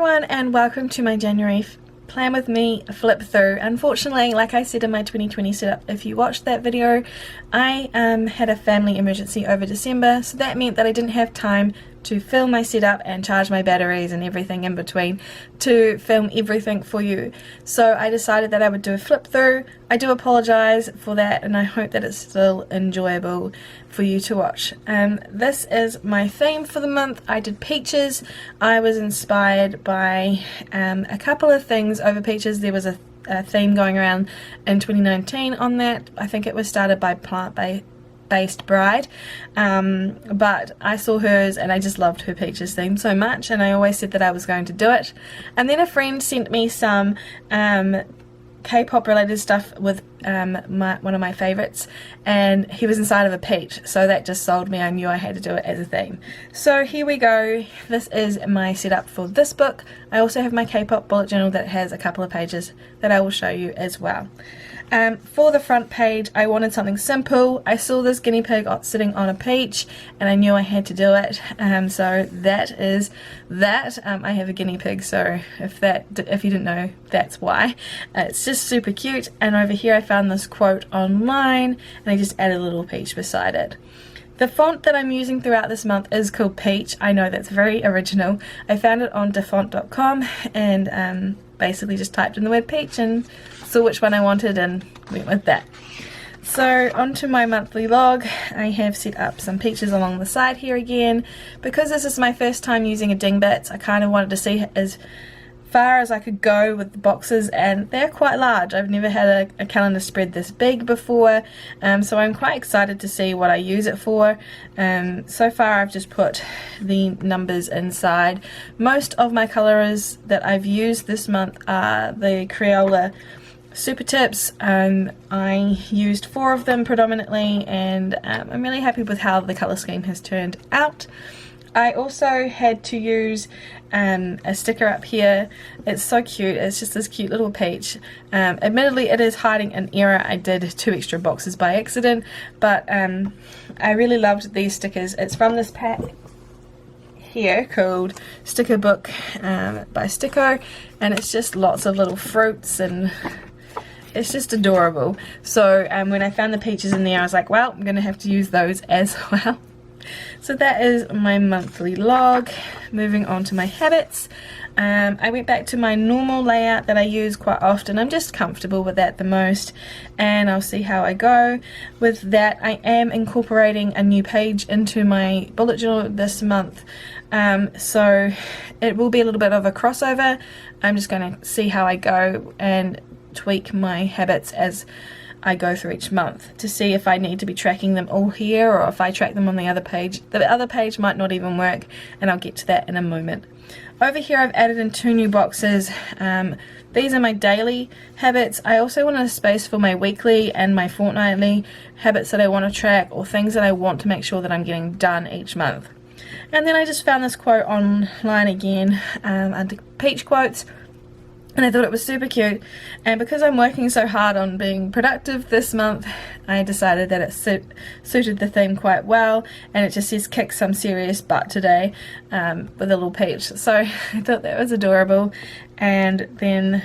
everyone, and welcome to my January Plan With Me flip through. Unfortunately, like I said in my 2020 setup, if you watched that video, I had a family emergency over December, so that meant that I didn't have time to film my setup and charge my batteries and everything in between to film everything for you. So I decided that I would do a flip through. I do apologize for that, and I hope that it's still enjoyable for you to watch. This is my theme for the month. I did peaches. I was inspired by a couple of things over peaches. There was a theme going around in 2019 on that. I think it was started by Plant-Based Bride, but I saw hers and I just loved her peaches theme so much, and I always said that I was going to do it. And then a friend sent me some K-pop related stuff with one of my favorites, and he was inside of a peach, so that just sold me. I knew I had to do it as a theme. So here we go. This is my setup for this book. I also have my K-pop bullet journal that has a couple of pages that I will show you as well. For the front page, I wanted something simple. I saw this guinea pig sitting on a peach and I knew I had to do it, so that is that. I have a guinea pig, so if you didn't know, that's why. It's just super cute, and over here I found this quote online and I just added a little peach beside it. The font that I'm using throughout this month is called Peach. I know, that's very original. I found it on defont.com and basically just typed in the word peach and saw which one I wanted and went with that. So onto my monthly log. I have set up some peaches along the side here again. Because this is my first time using a Dingbits, I kind of wanted to see as far as I could go with the boxes, and they're quite large. I've never had a calendar spread this big before, so I'm quite excited to see what I use it for. So far I've just put the numbers inside. Most of my colorers that I've used this month are the Crayola Supertips. I used 4 of them predominantly, and I'm really happy with how the color scheme has turned out. I also had to use a sticker up here. It's so cute. It's just this cute little peach. Admittedly, it is hiding an error. I did 2 extra boxes by accident, but I really loved these stickers. It's from this pack here called Sticker Book by Sticko, and it's just lots of little fruits and it's just adorable. So when I found the peaches in there, I was like, well, I'm gonna have to use those as well. So that is my monthly log. Moving on to my habits. I went back to my normal layout that I use quite often. I'm just comfortable with that the most, and I'll see how I go. With that, I am incorporating a new page into my bullet journal this month, so it will be a little bit of a crossover. I'm just going to see how I go and tweak my habits as I go through each month to see if I need to be tracking them all here, or if I track them on the other page. The other page might not even work, and I'll get to that in a moment. Over here I've added in 2 new boxes. These are my daily habits. I also wanted a space for my weekly and my fortnightly habits that I want to track, or things that I want to make sure that I'm getting done each month. And then I just found this quote online again under peach quotes, and I thought it was super cute, and because I'm working so hard on being productive this month, I decided that it suited the theme quite well, and it just says kick some serious butt today with a little peach. So I thought that was adorable, and then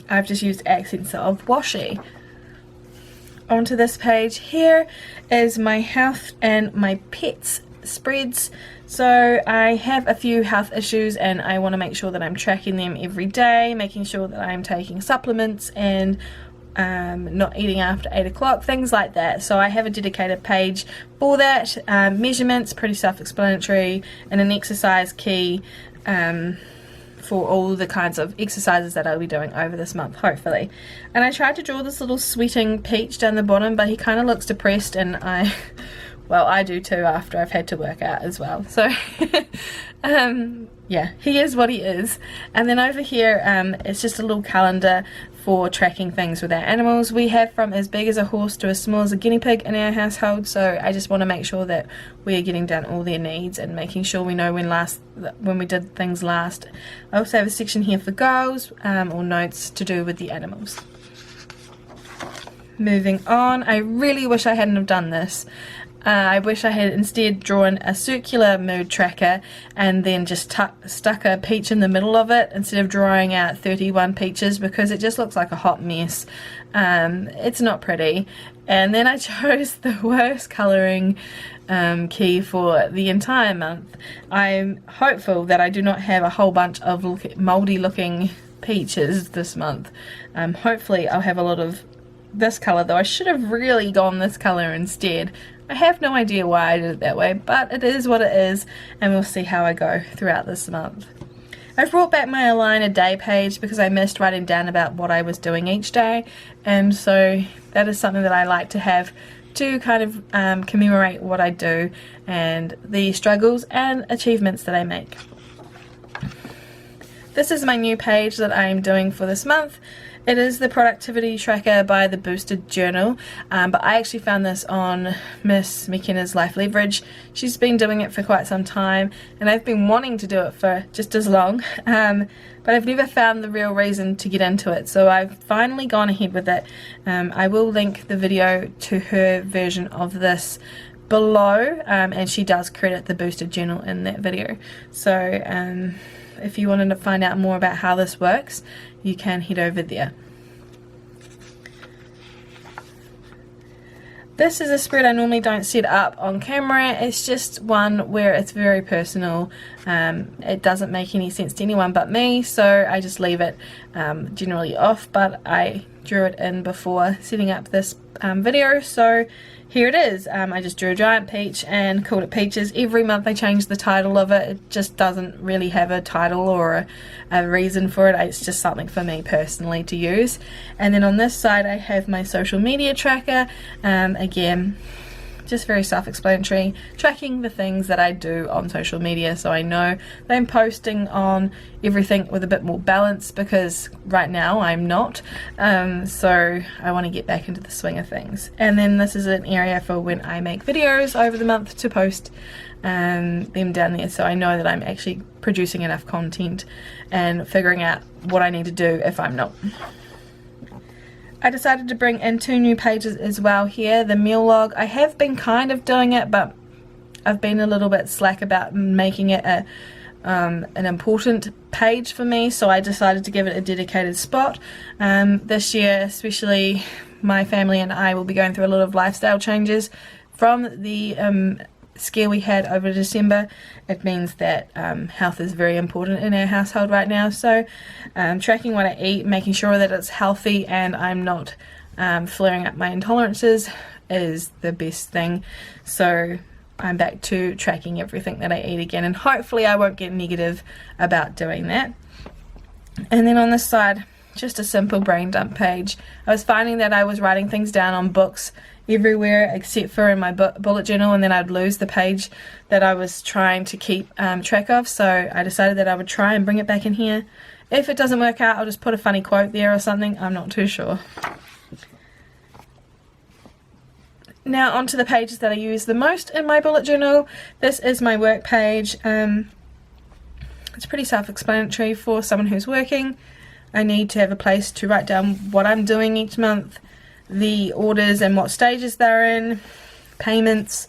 I've just used accents of washi. Onto this page here is my health and my pets spreads. So I have a few health issues, and I want to make sure that I'm tracking them every day, making sure that I'm taking supplements and not eating after 8 o'clock, things like that. So I have a dedicated page for that. Measurements, pretty self-explanatory, and an exercise key for all the kinds of exercises that I'll be doing over this month, hopefully. And I tried to draw this little sweating peach down the bottom, but he kind of looks depressed, and well, I do too after I've had to work out as well. So yeah, he is what he is. And then over here, it's just a little calendar for tracking things with our animals. We have from as big as a horse to as small as a guinea pig in our household, so I just want to make sure that we are getting done all their needs and making sure we know when we did things last. I also have a section here for goals or notes to do with the animals. Moving on, I really wish I hadn't have done this. I wish I had instead drawn a circular mood tracker and then just stuck a peach in the middle of it instead of drawing out 31 peaches, because it just looks like a hot mess. It's not pretty. And then I chose the worst colouring key for the entire month. I'm hopeful that I do not have a whole bunch of mouldy looking peaches this month. Hopefully I'll have a lot of this colour, though I should have really gone this colour instead. I have no idea why I did it that way, but it is what it is, and we'll see how I go throughout this month. I've brought back my Align a Day page because I missed writing down about what I was doing each day, and so that is something that I like to have to kind of commemorate what I do and the struggles and achievements that I make. This is my new page that I am doing for this month. It is the productivity tracker by the Boosted Journal, but I actually found this on Miss McKenna's Life Leverage. She's been doing it for quite some time, and I've been wanting to do it for just as long, but I've never found the real reason to get into it, so I've finally gone ahead with it. I will link the video to her version of this below, and she does credit the Boosted Journal in that video. So if you wanted to find out more about how this works, you can head over there. This is a spread I normally don't set up on camera. It's just one where it's very personal. It doesn't make any sense to anyone but me, so I just leave it generally off, but I drew it in before setting up this video, so here it is. I just drew a giant peach and called it Peaches. Every month I change the title of it. It just doesn't really have a title or a reason for it. It's just something for me personally to use. And then on this side I have my social media tracker. Again, just very self-explanatory, tracking the things that I do on social media, so I know that I'm posting on everything with a bit more balance, because right now I'm not, so I want to get back into the swing of things. And then this is an area for when I make videos over the month to post them down there, so I know that I'm actually producing enough content and figuring out what I need to do if I'm not. I decided to bring in 2 new pages as well here. The meal log, I have been kind of doing it, but I've been a little bit slack about making it an important page for me, so I decided to give it a dedicated spot. This year especially, my family and I will be going through a lot of lifestyle changes from the scare we had over December. It means that health is very important in our household right now, so tracking what I eat, making sure that it's healthy and I'm not flaring up my intolerances is the best thing. So I'm back to tracking everything that I eat again, and hopefully I won't get negative about doing that. And then on this side, just a simple brain dump page. I was finding that I was writing things down on books everywhere except for in my bullet journal, and then I'd lose the page that I was trying to keep track of, so I decided that I would try and bring it back in here. If it doesn't work out, I'll just put a funny quote there or something, I'm not too sure. Now onto the pages that I use the most in my bullet journal. This is my work page. It's pretty self-explanatory for someone who's working. I need to have a place to write down what I'm doing each month, the orders and what stages they're in, payments,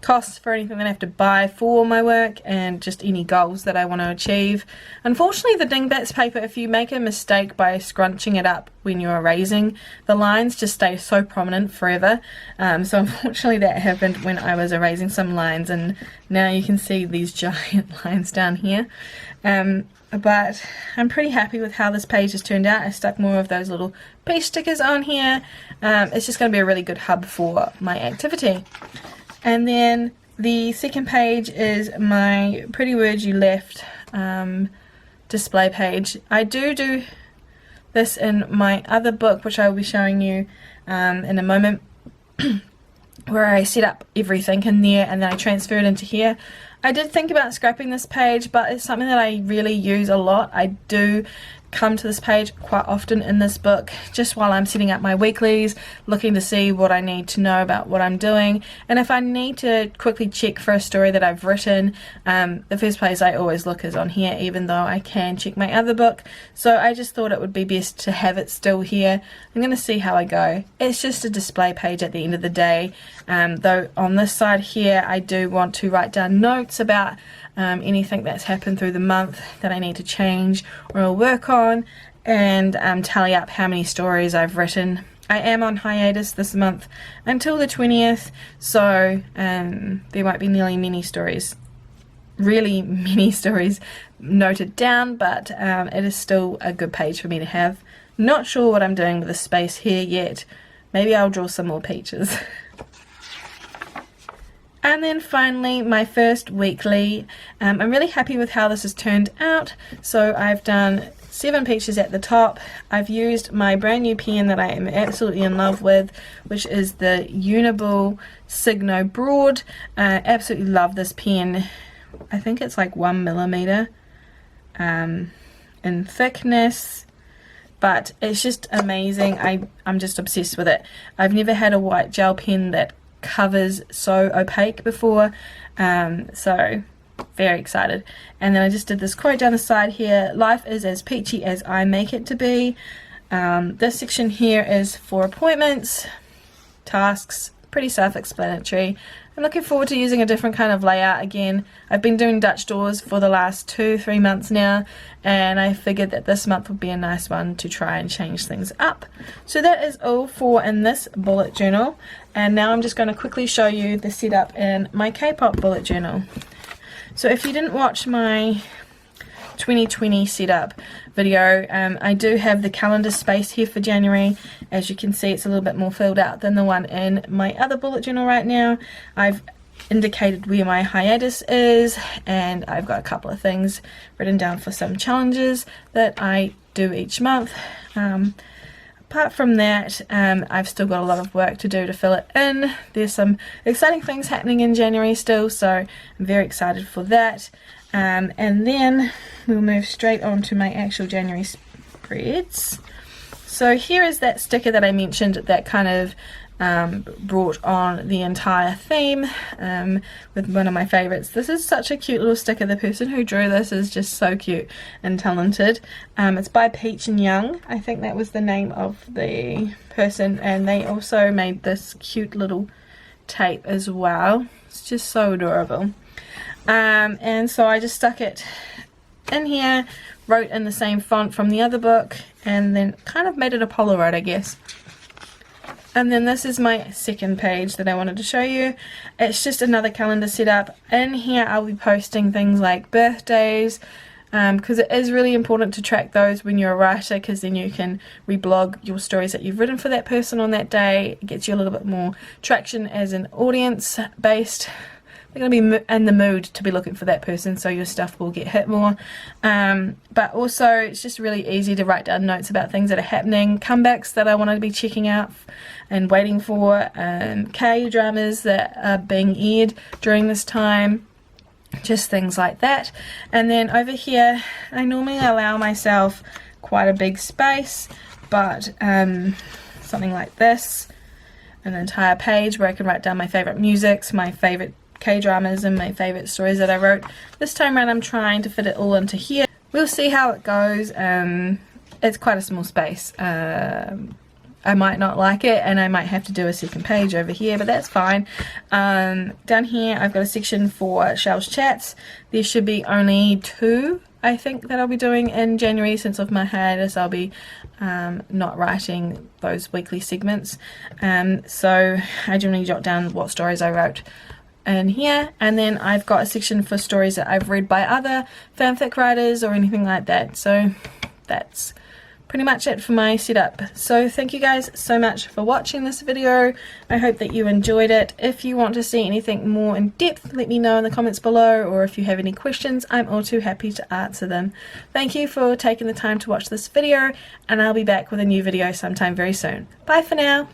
costs for anything that I have to buy for my work, and just any goals that I want to achieve. Unfortunately, the dingbats paper, if you make a mistake by scrunching it up when you're erasing, the lines just stay so prominent forever. So unfortunately that happened when I was erasing some lines, and now you can see these giant lines down here. But I'm pretty happy with how this page has turned out. I stuck more of those little peach stickers on here. It's just going to be a really good hub for my activity. And then the second page is my Pretty Words You Left display page. I do this in my other book, which I will be showing you in a moment, where I set up everything in there and then I transfer it into here. I did think about scrapping this page, but it's something that I really use a lot. I do come to this page quite often in this book, just while I'm setting up my weeklies, looking to see what I need to know about what I'm doing, and if I need to quickly check for a story that I've written, the first place I always look is on here, even though I can check my other book. So I just thought it would be best to have it still here. I'm going to see how I go. It's just a display page at the end of the day, though on this side here I do want to write down notes about anything that's happened through the month that I need to change or work on, and tally up how many stories I've written. I am on hiatus this month until the 20th, so there won't be really many stories noted down, but it is still a good page for me to have. Not sure what I'm doing with the space here yet. Maybe I'll draw some more peaches. And then finally, my first weekly. I'm really happy with how this has turned out. So I've done 7 peaches at the top. I've used my brand new pen that I am absolutely in love with, which is the Uniball Signo Broad. Absolutely love this pen. I think it's like 1mm in thickness, but it's just amazing. I'm just obsessed with it. I've never had a white gel pen that covers so opaque before, so very excited. And then I just did this quote down the side here: life is as peachy as I make it to be. This section here is for appointments, tasks, pretty self-explanatory. I'm looking forward to using a different kind of layout again. I've been doing Dutch doors for the last 2-3 months now, and I figured that this month would be a nice one to try and change things up. So that is all for in this bullet journal, and now I'm just going to quickly show you the setup in my K-pop bullet journal. So if you didn't watch my 2020 setup video, I do have the calendar space here for January. As you can see, it's a little bit more filled out than the one in my other bullet journal right now. I've indicated where my hiatus is, and I've got a couple of things written down for some challenges that I do each month. Apart from that, I've still got a lot of work to do to fill it in. There's some exciting things happening in January still, so I'm very excited for that. And then we'll move straight on to my actual January spreads. So here is that sticker that I mentioned that kind of brought on the entire theme with one of my favorites. This is such a cute little sticker. The person who drew this is just so cute and talented. It's by Peach and Young. I think that was the name of the person, and they also made this cute little tape as well. It's just so adorable. And so I just stuck it in here, wrote in the same font from the other book, and then kind of made it a Polaroid, I guess. And then this is my second page that I wanted to show you. It's just another calendar setup. In here I'll be posting things like birthdays, because it is really important to track those when you're a writer, because then you can reblog your stories that you've written for that person on that day. It gets you a little bit more traction as an audience based. They're going to be in the mood to be looking for that person, so your stuff will get hit more. But also it's just really easy to write down notes about things that are happening, comebacks that I want to be checking out and waiting for, K-dramas that are being aired during this time, just things like that. And then over here I normally allow myself quite a big space, but something like this, an entire page where I can write down my favourite musics, my favourite K-dramas, and my favourite stories that I wrote. This time around I'm trying to fit it all into here. We'll see how it goes. It's quite a small space. I might not like it, and I might have to do a second page over here, but that's fine. Down here I've got a section for Shell's chats. There should be only 2, I think, that I'll be doing in January. Since of my hiatus I'll be not writing those weekly segments, so I generally jot down what stories I wrote in here. And then I've got a section for stories that I've read by other fanfic writers or anything like that. So that's pretty much it for my setup. So thank you guys so much for watching this video. I hope that you enjoyed it. If you want to see anything more in depth, let me know in the comments below, or if you have any questions, I'm all too happy to answer them. Thank you for taking the time to watch this video, and I'll be back with a new video sometime very soon. Bye for now.